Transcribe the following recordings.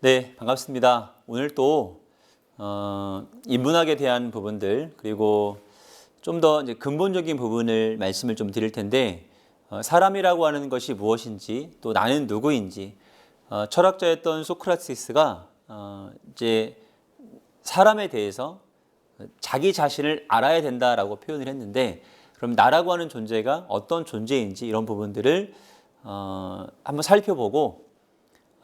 네, 반갑습니다. 오늘 또 인문학에 대한 부분들 그리고 좀 더 이제 근본적인 부분을 말씀을 좀 드릴 텐데 사람이라고 하는 것이 무엇인지 또 나는 누구인지 철학자였던 소크라테스가 이제 사람에 대해서 자기 자신을 알아야 된다라고 표현을 했는데 그럼 나라고 하는 존재가 어떤 존재인지 이런 부분들을 한번 살펴보고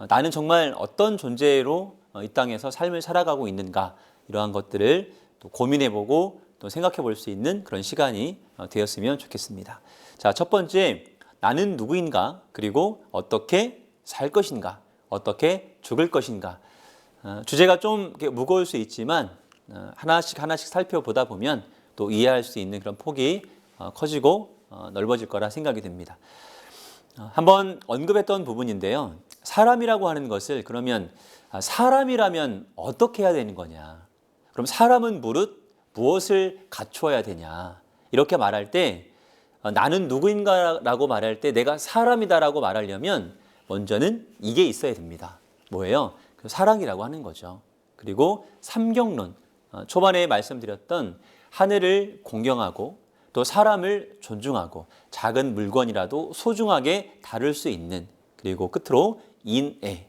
나는 정말 어떤 존재로 이 땅에서 삶을 살아가고 있는가 이러한 것들을 또 고민해보고 또 생각해볼 수 있는 그런 시간이 되었으면 좋겠습니다. 자, 첫 번째 나는 누구인가 그리고 어떻게 살 것인가 어떻게 죽을 것인가 주제가 좀 무거울 수 있지만 하나씩 살펴보다 보면 또 이해할 수 있는 그런 폭이 커지고 넓어질 거라 생각이 됩니다. 한번 언급했던 부분인데요. 사람이라고 하는 것을 그러면 사람이라면 어떻게 해야 되는 거냐? 그럼 사람은 무엇을 갖추어야 되냐? 이렇게 말할 때 나는 누구인가라고 말할 때 내가 사람이다라고 말하려면 먼저는 이게 있어야 됩니다. 뭐예요? 사랑이라고 하는 거죠. 그리고 삼경론, 초반에 말씀드렸던 하늘을 공경하고 또 사람을 존중하고 작은 물건이라도 소중하게 다룰 수 있는 그리고 끝으로 인애.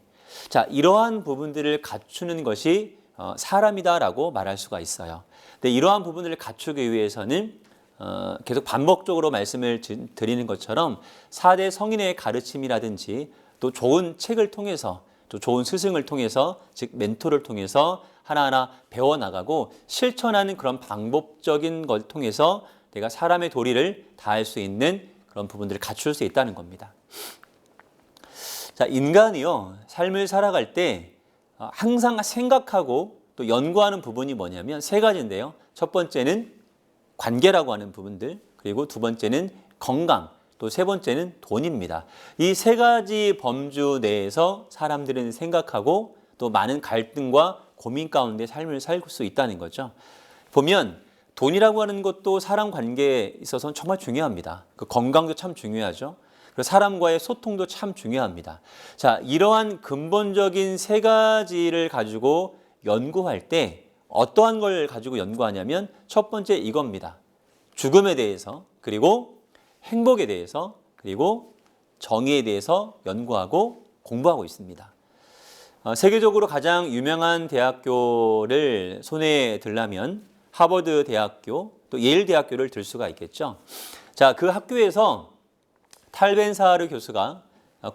자, 이러한 부분들을 갖추는 것이 사람이다라고 말할 수가 있어요. 근데 이러한 부분들을 갖추기 위해서는 계속 반복적으로 말씀을 드리는 것처럼 4대 성인의 가르침이라든지 또 좋은 책을 통해서 또 좋은 스승을 통해서 즉 멘토를 통해서 하나하나 배워나가고 실천하는 그런 방법적인 걸 통해서 내가 사람의 도리를 다할 수 있는 그런 부분들을 갖출 수 있다는 겁니다. 자, 인간이요, 삶을 살아갈 때 항상 생각하고 또 연구하는 부분이 뭐냐면 세 가지인데요. 첫 번째는 관계라고 하는 부분들, 그리고 두 번째는 건강, 또 세 번째는 돈입니다. 이 세 가지 범주 내에서 사람들은 생각하고 또 많은 갈등과 고민 가운데 삶을 살 수 있다는 거죠. 보면 돈이라고 하는 것도 사람 관계에 있어서는 정말 중요합니다. 그 건강도 참 중요하죠. 그리고 사람과의 소통도 참 중요합니다. 자, 이러한 근본적인 세 가지를 가지고 연구할 때 어떠한 걸 가지고 연구하냐면 첫 번째 이겁니다. 죽음에 대해서 그리고 행복에 대해서 그리고 정의에 대해서 연구하고 공부하고 있습니다. 세계적으로 가장 유명한 대학교를 손에 들라면 하버드 대학교 또 예일 대학교를 들 수가 있겠죠. 자, 그 학교에서 탈 벤사하르 교수가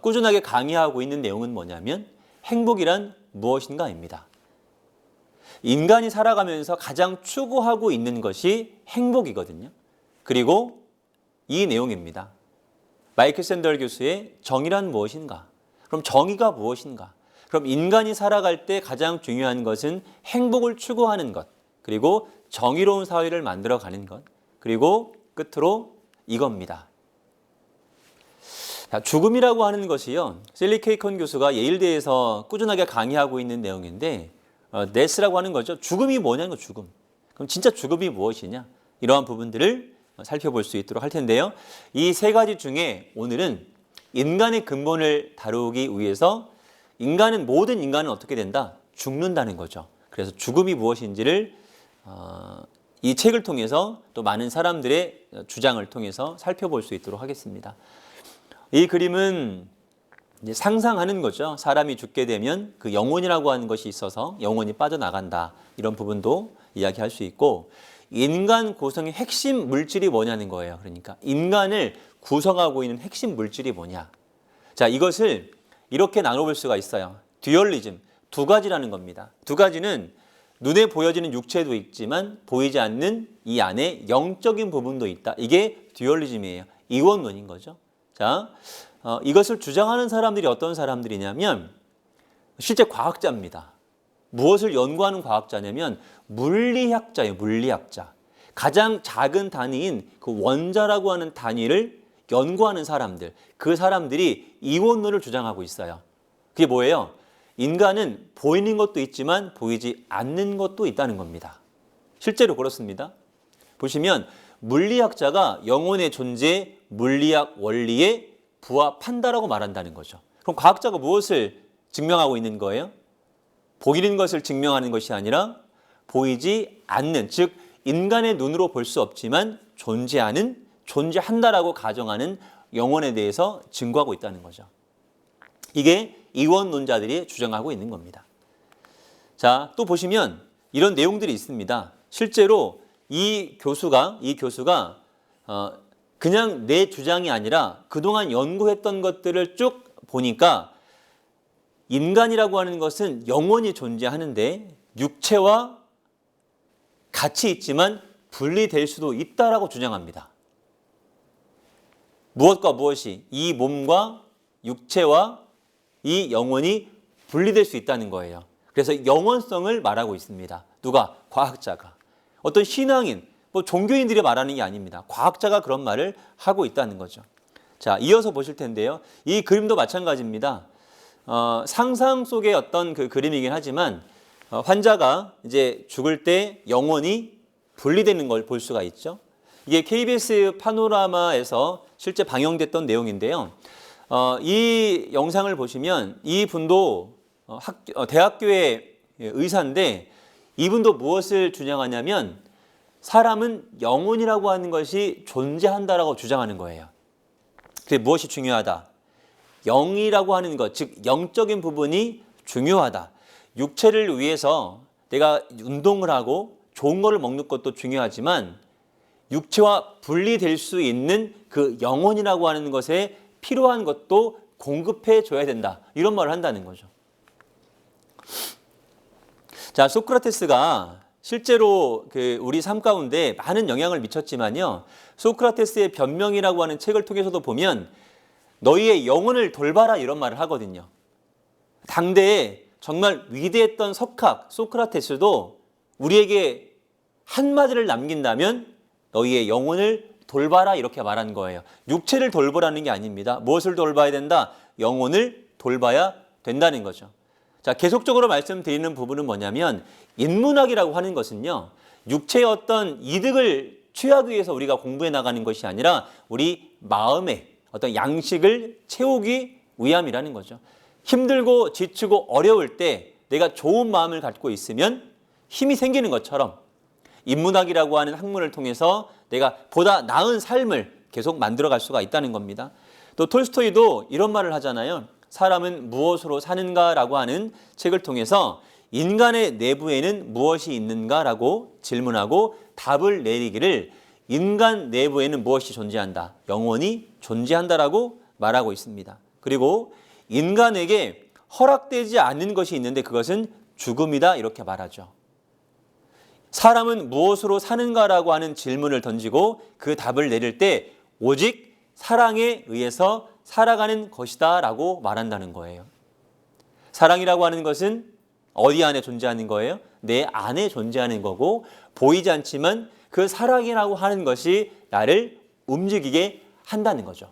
꾸준하게 강의하고 있는 내용은 뭐냐면 행복이란 무엇인가입니다. 인간이 살아가면서 가장 추구하고 있는 것이 행복이거든요. 그리고 이 내용입니다. 마이클 샌델 교수의 정의란 무엇인가? 그럼 정의가 무엇인가? 그럼 인간이 살아갈 때 가장 중요한 것은 행복을 추구하는 것, 그리고 정의로운 사회를 만들어가는 것, 그리고 끝으로 이겁니다. 자, 죽음이라고 하는 것이요. 셀리 케이컨 교수가 예일대에서 꾸준하게 강의하고 있는 내용인데 데스라고 하는 거죠. 죽음이 뭐냐는 거 죽음. 그럼 진짜 죽음이 무엇이냐? 이러한 부분들을 살펴볼 수 있도록 할 텐데요. 이 세 가지 중에 오늘은 인간의 근본을 다루기 위해서 모든 인간은 어떻게 된다? 죽는다는 거죠. 그래서 죽음이 무엇인지를 이 책을 통해서 또 많은 사람들의 주장을 통해서 살펴볼 수 있도록 하겠습니다. 이 그림은 이제 상상하는 거죠. 사람이 죽게 되면 그 영혼이라고 하는 것이 있어서 영혼이 빠져나간다. 이런 부분도 이야기할 수 있고 인간 구성의 핵심 물질이 뭐냐는 거예요. 그러니까 인간을 구성하고 있는 핵심 물질이 뭐냐. 자, 이것을 이렇게 나눠볼 수가 있어요. 듀얼리즘, 두 가지라는 겁니다. 두 가지는 눈에 보여지는 육체도 있지만 보이지 않는 이 안에 영적인 부분도 있다. 이게 듀얼리즘이에요. 이원론인 거죠. 자, 이것을 주장하는 사람들이 어떤 사람들이냐면 실제 과학자입니다. 무엇을 연구하는 과학자냐면 물리학자예요. 물리학자. 가장 작은 단위인 그 원자라고 하는 단위를 연구하는 사람들. 그 사람들이 이원론을 주장하고 있어요. 그게 뭐예요? 인간은 보이는 것도 있지만 보이지 않는 것도 있다는 겁니다. 실제로 그렇습니다. 보시면 물리학자가 영혼의 존재, 물리학 원리에 부합한다라고 말한다는 거죠. 그럼 과학자가 무엇을 증명하고 있는 거예요? 보이는 것을 증명하는 것이 아니라 보이지 않는, 즉 인간의 눈으로 볼 수 없지만 존재한다라고 가정하는 영혼에 대해서 증거하고 있다는 거죠. 이게 이원론자들이 주장하고 있는 겁니다. 자, 또 보시면 이런 내용들이 있습니다. 실제로 이 교수가 그냥 내 주장이 아니라 그동안 연구했던 것들을 쭉 보니까 인간이라고 하는 것은 영원히 존재하는데 육체와 같이 있지만 분리될 수도 있다라고 주장합니다. 무엇과 무엇이? 이 몸과 육체와 이 영혼이 분리될 수 있다는 거예요. 그래서 영원성을 말하고 있습니다. 누가? 과학자가. 어떤 신앙인, 종교인들이 말하는 게 아닙니다. 과학자가 그런 말을 하고 있다는 거죠. 자, 이어서 보실 텐데요. 이 그림도 마찬가지입니다. 상상 속의 어떤 그 그림이긴 하지만 환자가 이제 죽을 때 영혼이 분리되는 걸 볼 수가 있죠. 이게 KBS 파노라마에서 실제 방영됐던 내용인데요. 이 영상을 보시면 이 분도 대학교의 의사인데 이분도 무엇을 주장하냐면 사람은 영혼이라고 하는 것이 존재한다라고 주장하는 거예요. 그게 무엇이 중요하다? 영이라고 하는 것, 즉 영적인 부분이 중요하다. 육체를 위해서 내가 운동을 하고 좋은 거를 먹는 것도 중요하지만 육체와 분리될 수 있는 그 영혼이라고 하는 것에 필요한 것도 공급해 줘야 된다. 이런 말을 한다는 거죠. 자, 소크라테스가 실제로 우리 삶 가운데 많은 영향을 미쳤지만요. 소크라테스의 변명이라고 하는 책을 통해서도 보면 너희의 영혼을 돌봐라 이런 말을 하거든요. 당대에 정말 위대했던 석학 소크라테스도 우리에게 한마디를 남긴다면 너희의 영혼을 돌봐라 이렇게 말한 거예요. 육체를 돌보라는 게 아닙니다. 무엇을 돌봐야 된다? 영혼을 돌봐야 된다는 거죠. 자, 계속적으로 말씀드리는 부분은 뭐냐면 인문학이라고 하는 것은요. 육체의 어떤 이득을 취하기 위해서 우리가 공부해 나가는 것이 아니라 우리 마음의 어떤 양식을 채우기 위함이라는 거죠. 힘들고 지치고 어려울 때 내가 좋은 마음을 갖고 있으면 힘이 생기는 것처럼 인문학이라고 하는 학문을 통해서 내가 보다 나은 삶을 계속 만들어갈 수가 있다는 겁니다. 또 톨스토이도 이런 말을 하잖아요. 사람은 무엇으로 사는가라고 하는 책을 통해서 인간의 내부에는 무엇이 있는가라고 질문하고 답을 내리기를 인간 내부에는 무엇이 존재한다. 영혼이 존재한다라고 말하고 있습니다. 그리고 인간에게 허락되지 않는 것이 있는데 그것은 죽음이다 이렇게 말하죠. 사람은 무엇으로 사는가라고 하는 질문을 던지고 그 답을 내릴 때 오직 사랑에 의해서 살아가는 것이다 라고 말한다는 거예요. 사랑이라고 하는 것은 어디 안에 존재하는 거예요? 내 안에 존재하는 거고 보이지 않지만 그 사랑이라고 하는 것이 나를 움직이게 한다는 거죠.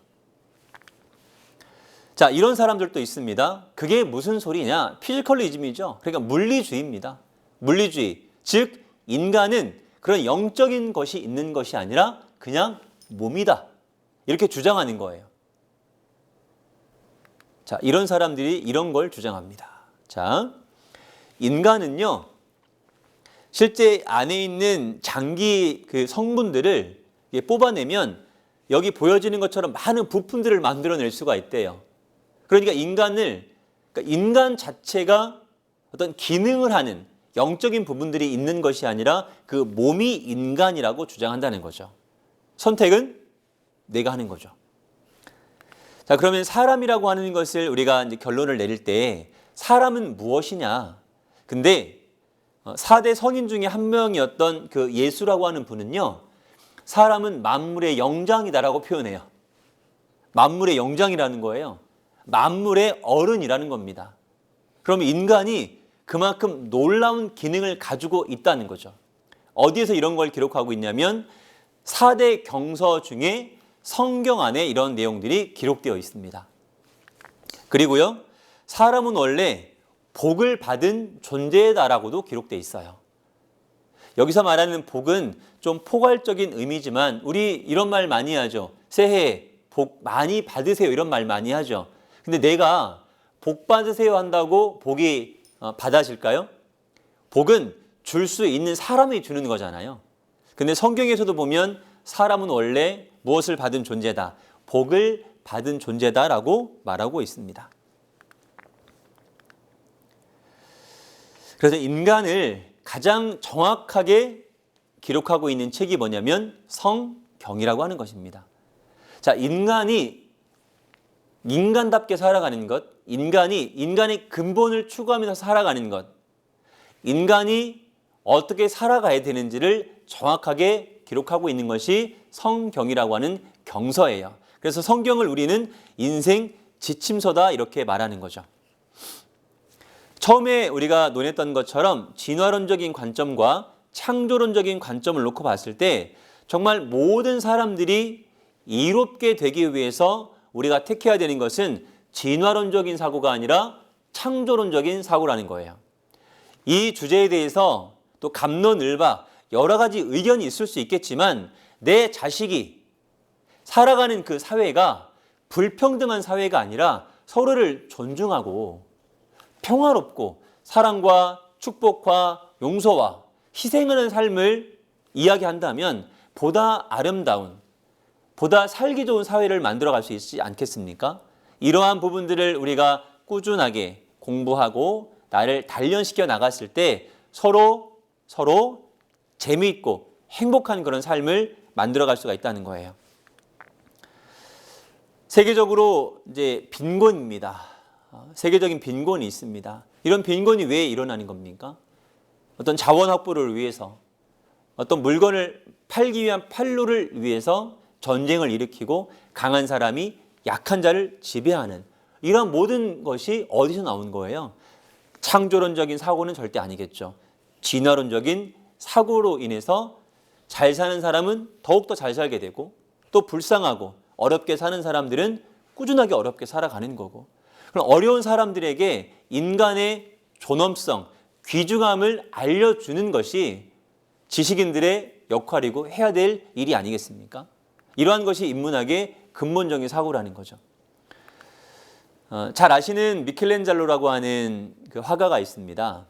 자, 이런 사람들도 있습니다. 그게 무슨 소리냐? 피지컬리즘이죠. 그러니까 물리주의입니다. 물리주의. 즉 인간은 그런 영적인 것이 있는 것이 아니라 그냥 몸이다. 이렇게 주장하는 거예요. 자, 이런 사람들이 이런 걸 주장합니다. 자, 인간은요, 실제 안에 있는 장기 성분들을 뽑아내면 여기 보여지는 것처럼 많은 부품들을 만들어낼 수가 있대요. 그러니까 인간 자체가 어떤 기능을 하는 영적인 부분들이 있는 것이 아니라 그 몸이 인간이라고 주장한다는 거죠. 선택은 내가 하는 거죠. 자, 그러면 사람이라고 하는 것을 우리가 이제 결론을 내릴 때 사람은 무엇이냐? 근데 4대 성인 중에 한 명이었던 그 예수라고 하는 분은요. 사람은 만물의 영장이다라고 표현해요. 만물의 영장이라는 거예요. 만물의 어른이라는 겁니다. 그러면 인간이 그만큼 놀라운 기능을 가지고 있다는 거죠. 어디에서 이런 걸 기록하고 있냐면 4대 경서 중에 성경 안에 이런 내용들이 기록되어 있습니다. 그리고요, 사람은 원래 복을 받은 존재다라고도 기록되어 있어요. 여기서 말하는 복은 좀 포괄적인 의미지만 우리 이런 말 많이 하죠. 새해 복 많이 받으세요 이런 말 많이 하죠. 근데 내가 복 받으세요 한다고 복이 받아질까요? 복은 줄 수 있는 사람이 주는 거잖아요. 근데 성경에서도 보면 사람은 원래 무엇을 받은 존재다? 복을 받은 존재다라고 말하고 있습니다. 그래서 인간을 가장 정확하게 기록하고 있는 책이 뭐냐면 성경이라고 하는 것입니다. 자, 인간이 인간답게 살아가는 것, 인간이 인간의 근본을 추구하면서 살아가는 것, 인간이 어떻게 살아가야 되는지를 정확하게 기록하고 있는 것이 성경이라고 하는 경서예요. 그래서 성경을 우리는 인생 지침서다 이렇게 말하는 거죠. 처음에 우리가 논했던 것처럼 진화론적인 관점과 창조론적인 관점을 놓고 봤을 때 정말 모든 사람들이 이롭게 되기 위해서 우리가 택해야 되는 것은 진화론적인 사고가 아니라 창조론적인 사고라는 거예요. 이 주제에 대해서 또 갑론을박 여러 가지 의견이 있을 수 있겠지만 내 자식이 살아가는 그 사회가 불평등한 사회가 아니라 서로를 존중하고 평화롭고 사랑과 축복과 용서와 희생하는 삶을 이야기한다면 보다 아름다운, 보다 살기 좋은 사회를 만들어갈 수 있지 않겠습니까? 이러한 부분들을 우리가 꾸준하게 공부하고 나를 단련시켜 나갔을 때 서로 재미있고 행복한 그런 삶을 만들어갈 수가 있다는 거예요. 세계적으로 이제 빈곤입니다. 세계적인 빈곤이 있습니다. 이런 빈곤이 왜 일어나는 겁니까? 어떤 자원 확보를 위해서, 어떤 물건을 팔기 위한 판로를 위해서 전쟁을 일으키고 강한 사람이 약한 자를 지배하는 이런 모든 것이 어디서 나온 거예요? 창조론적인 사고는 절대 아니겠죠. 진화론적인 사고로 인해서 잘 사는 사람은 더욱더 잘 살게 되고 또 불쌍하고 어렵게 사는 사람들은 꾸준하게 어렵게 살아가는 거고, 그럼 어려운 사람들에게 인간의 존엄성, 귀중함을 알려주는 것이 지식인들의 역할이고 해야 될 일이 아니겠습니까? 이러한 것이 인문학의 근본적인 사고라는 거죠. 잘 아시는 미켈란젤로라고 하는 그 화가가 있습니다.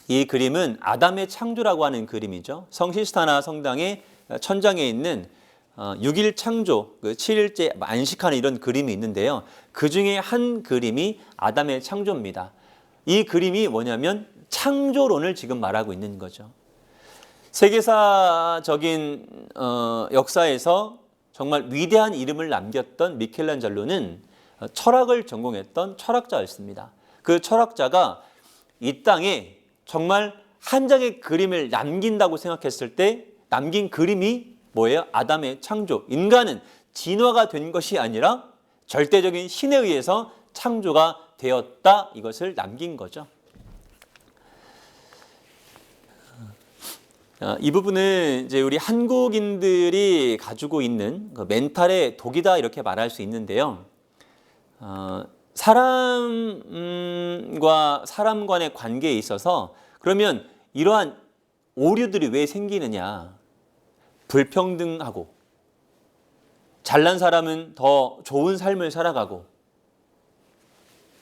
이 그림은 아담의 창조라고 하는 그림이죠. 성시스타나 성당의 천장에 있는 6일 창조, 그 7일째 안식하는 이런 그림이 있는데요. 그 중에 한 그림이 아담의 창조입니다. 이 그림이 뭐냐면 창조론을 지금 말하고 있는 거죠. 세계사적인 역사에서 정말 위대한 이름을 남겼던 미켈란젤로는 철학을 전공했던 철학자였습니다. 그 철학자가 이 땅에 정말 한 장의 그림을 남긴다고 생각했을 때 남긴 그림이 뭐예요? 아담의 창조. 인간은 진화가 된 것이 아니라 절대적인 신에 의해서 창조가 되었다. 이것을 남긴 거죠. 이 부분은 이제 우리 한국인들이 가지고 있는 그 멘탈의 독이다 이렇게 말할 수 있는데요. 사람과 사람 간의 관계에 있어서 그러면 이러한 오류들이 왜 생기느냐? 불평등하고 잘난 사람은 더 좋은 삶을 살아가고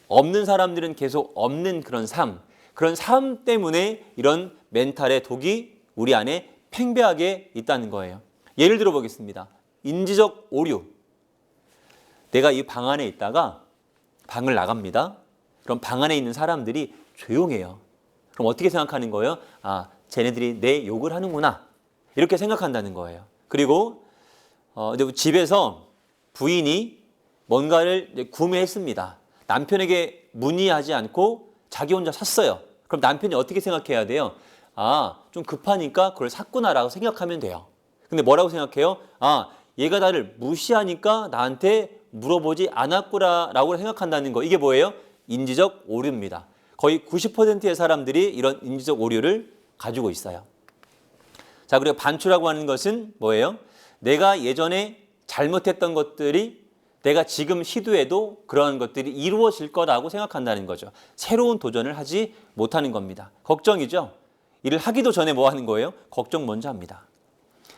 없는 사람들은 계속 없는 그런 삶 때문에 이런 멘탈의 독이 우리 안에 팽배하게 있다는 거예요. 예를 들어 보겠습니다. 인지적 오류. 내가 이 방 안에 있다가 방을 나갑니다. 그럼 방 안에 있는 사람들이 조용해요. 그럼 어떻게 생각하는 거예요? 아, 쟤네들이 내 욕을 하는구나. 이렇게 생각한다는 거예요. 그리고 집에서 부인이 뭔가를 구매했습니다. 남편에게 문의하지 않고 자기 혼자 샀어요. 그럼 남편이 어떻게 생각해야 돼요? 아, 좀 급하니까 그걸 샀구나라고 생각하면 돼요. 근데 뭐라고 생각해요? 아, 얘가 나를 무시하니까 나한테 물어보지 않았구나라고 생각한다는 거. 이게 뭐예요? 인지적 오류입니다. 거의 90%의 사람들이 이런 인지적 오류를 가지고 있어요. 자, 그리고 반추라고 하는 것은 뭐예요? 내가 예전에 잘못했던 것들이 내가 지금 시도해도 그런 것들이 이루어질 거라고 생각한다는 거죠. 새로운 도전을 하지 못하는 겁니다. 걱정이죠. 일을 하기도 전에 뭐 하는 거예요? 걱정 먼저 합니다.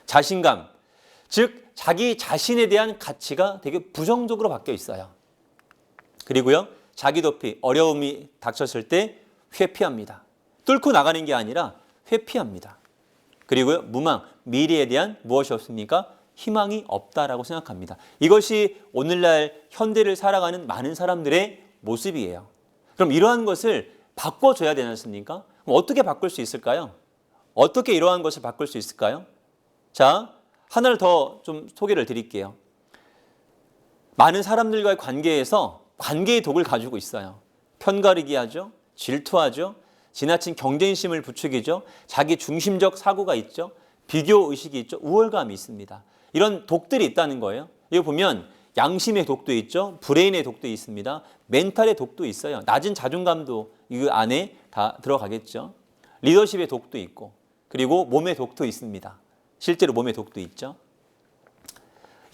자신감, 즉 자기 자신에 대한 가치가 되게 부정적으로 바뀌어 있어요. 그리고요, 자기 도피, 어려움이 닥쳤을 때 회피합니다. 뚫고 나가는 게 아니라 회피합니다. 그리고요, 무망, 미래에 대한 무엇이 없습니까? 희망이 없다라고 생각합니다. 이것이 오늘날 현대를 살아가는 많은 사람들의 모습이에요. 그럼 이러한 것을 바꿔줘야 되지 않습니까? 그럼 어떻게 바꿀 수 있을까요? 어떻게 이러한 것을 바꿀 수 있을까요? 자, 하나를 더 좀 소개를 드릴게요. 많은 사람들과의 관계에서 관계의 독을 가지고 있어요. 편가르기 하죠. 질투하죠. 지나친 경쟁심을 부추기죠. 자기 중심적 사고가 있죠. 비교 의식이 있죠. 우월감이 있습니다. 이런 독들이 있다는 거예요. 이거 보면 양심의 독도 있죠. 브레인의 독도 있습니다. 멘탈의 독도 있어요. 낮은 자존감도 이 안에 다 들어가겠죠. 리더십의 독도 있고, 그리고 몸의 독도 있습니다. 실제로 몸의 독도 있죠.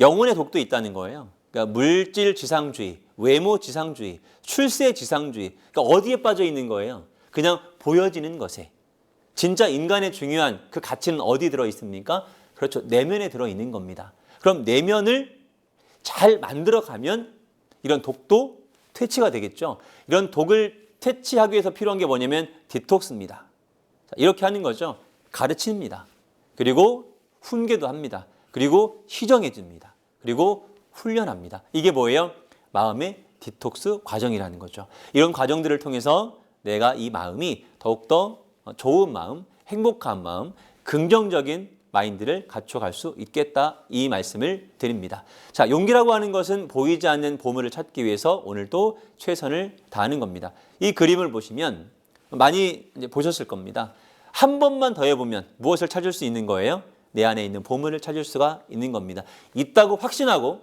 영혼의 독도 있다는 거예요. 그러니까 물질 지상주의, 외모 지상주의, 출세 지상주의. 그러니까 어디에 빠져 있는 거예요? 그냥 보여지는 것에. 진짜 인간의 중요한 그 가치는 어디 들어 있습니까? 그렇죠. 내면에 들어 있는 겁니다. 그럼 내면을 잘 만들어 가면 이런 독도 퇴치가 되겠죠. 이런 독을 퇴치하기 위해서 필요한 게 뭐냐면 디톡스입니다. 이렇게 하는 거죠. 가르칩니다. 그리고 훈계도 합니다. 그리고 희정해 줍니다. 그리고 훈련합니다. 이게 뭐예요? 마음의 디톡스 과정이라는 거죠. 이런 과정들을 통해서 내가 이 마음이 더욱더 좋은 마음, 행복한 마음, 긍정적인 마인드를 갖춰갈 수 있겠다, 이 말씀을 드립니다. 자, 용기라고 하는 것은 보이지 않는 보물을 찾기 위해서 오늘도 최선을 다하는 겁니다. 이 그림을 보시면 많이 이제 보셨을 겁니다. 한 번만 더 해보면 무엇을 찾을 수 있는 거예요? 내 안에 있는 보물을 찾을 수가 있는 겁니다. 있다고 확신하고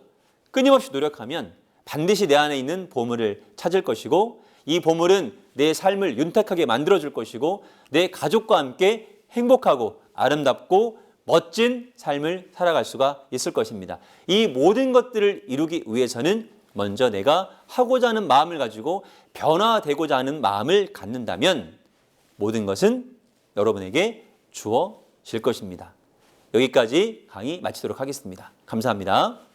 끊임없이 노력하면 반드시 내 안에 있는 보물을 찾을 것이고, 이 보물은 내 삶을 윤택하게 만들어줄 것이고, 내 가족과 함께 행복하고 아름답고 멋진 삶을 살아갈 수가 있을 것입니다. 이 모든 것들을 이루기 위해서는 먼저 내가 하고자 하는 마음을 가지고 변화되고자 하는 마음을 갖는다면 모든 것은 여러분에게 주어질 것입니다. 여기까지 강의 마치도록 하겠습니다. 감사합니다.